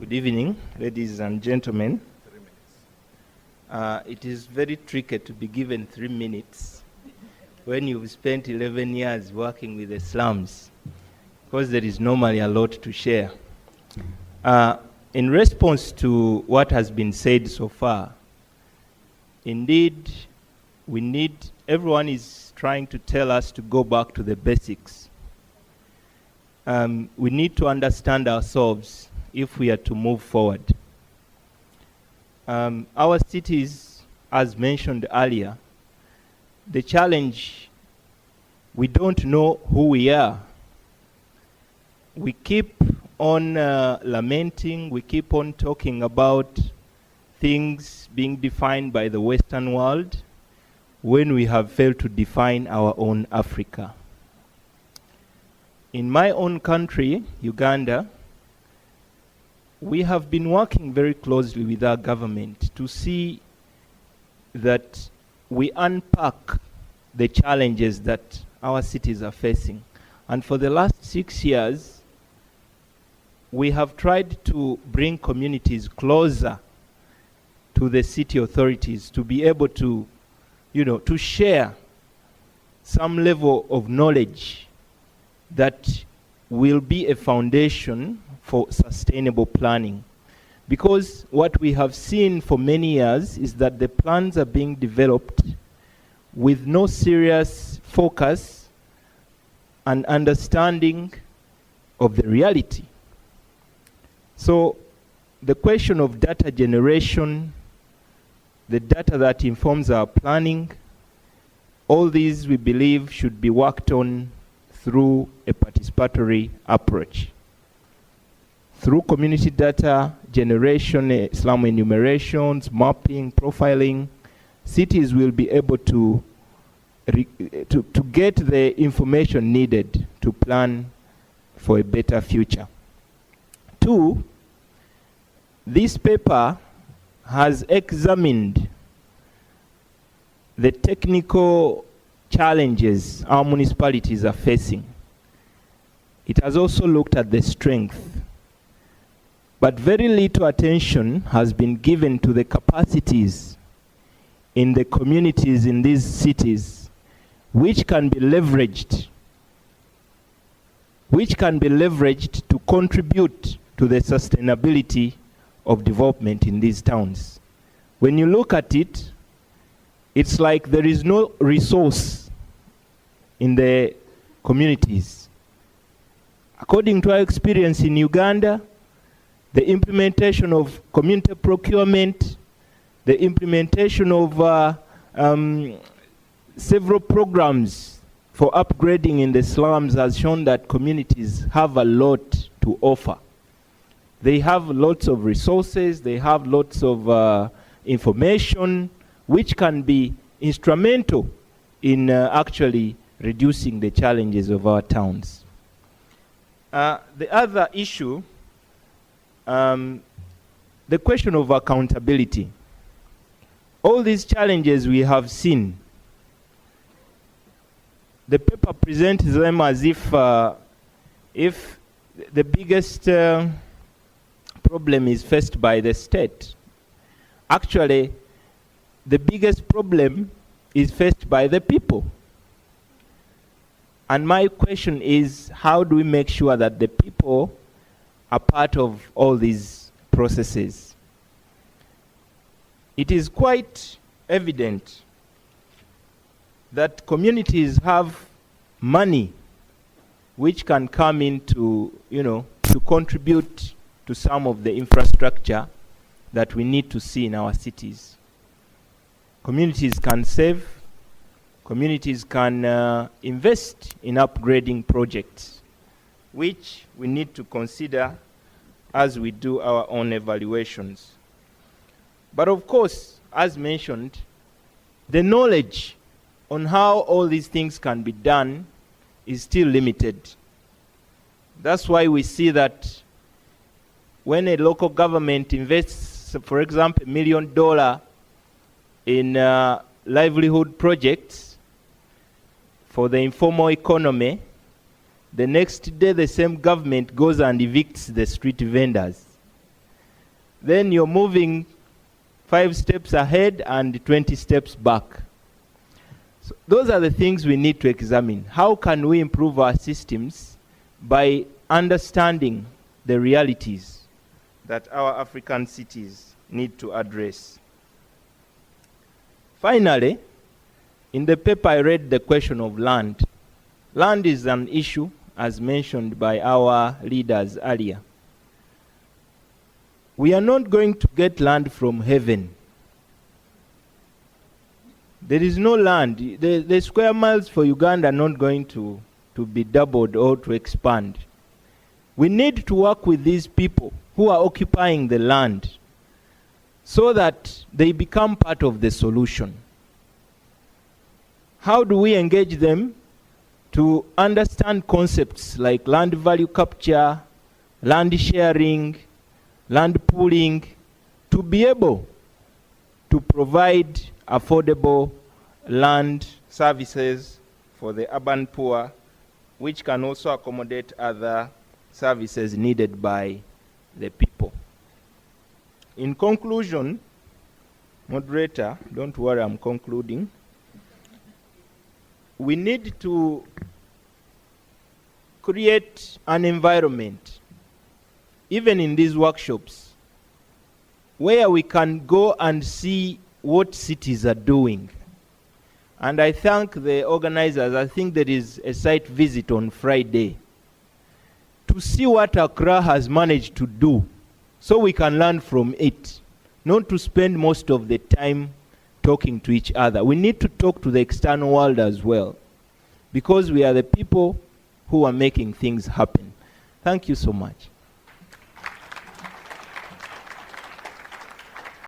Good evening, ladies and gentlemen. It is very tricky to be given 3 minutes when you've spent 11 years working with the slums, because there is normally a lot to share. In response to what has been said so far, indeed, everyone is trying to tell us to go back to the basics. We need to understand ourselves if we are to move forward. Our cities, as mentioned earlier, the challenge, we don't know who we are. We keep on lamenting, we keep on talking about things being defined by the Western world when we have failed to define our own Africa. In my own country, Uganda, we have been working very closely with our government to see that we unpack the challenges that our cities are facing. And for the last 6 years, we have tried to bring communities closer to the city authorities to be able to, to share some level of knowledge that will be a foundation for sustainable planning. Because what we have seen for many years is that the plans are being developed with no serious focus and understanding of the reality. So the question of data generation, the data that informs our planning, all these we believe should be worked on through a participatory approach. Through community data generation, slum enumerations, mapping, profiling, cities will be able to get the information needed to plan for a better future. 2, this paper has examined the technical challenges our municipalities are facing. It has also looked at the strength. But very little attention has been given to the capacities in the communities in these cities which can be leveraged to contribute to the sustainability of development in these towns. When you look at it, it's like there is no resource in the communities. According to our experience in Uganda, the implementation of community procurement, the implementation of several programs for upgrading in the slums has shown that communities have a lot to offer. They have lots of resources, they have lots of information, which can be instrumental in actually reducing the challenges of our towns. The other issue, the question of accountability. All these challenges we have seen, the paper presents them as if the biggest problem is faced by the state. Actually, the biggest problem is faced by the people. And my question is, how do we make sure that the people are part of all these processes? It is quite evident that communities have money which can come in to contribute to some of the infrastructure that we need to see in our cities. Communities can save, communities can invest in upgrading projects, which we need to consider as we do our own evaluations. But of course, as mentioned, the knowledge on how all these things can be done is still limited. That's why we see that when a local government invests, for example, $1 million in livelihood projects for the informal economy, the next day the same government goes and evicts the street vendors. then you're moving 5 steps ahead and 20 steps back. So those are the things we need to examine. How can we improve our systems by understanding the realities that our African cities need to address? Finally, in the paper I read the question of land. Land is an issue, as mentioned by our leaders earlier. We are not going to get land from heaven. There is no land. The square miles for Uganda are not going to be doubled or to expand. We need to work with these people who are occupying the land so that they become part of the solution. How do we engage them to understand concepts like land value capture, land sharing, land pooling, to be able to provide affordable land services for the urban poor, which can also accommodate other services needed by the people. In conclusion, moderator, don't worry, I'm concluding. We need to create an environment, even in these workshops, where we can go and see what cities are doing. And I thank the organizers. I think there is a site visit on Friday to see what Accra has managed to do so we can learn from it, not to spend most of the time talking to each other. We need to talk to the external world as well, because we are the people who are making things happen. Thank you so much.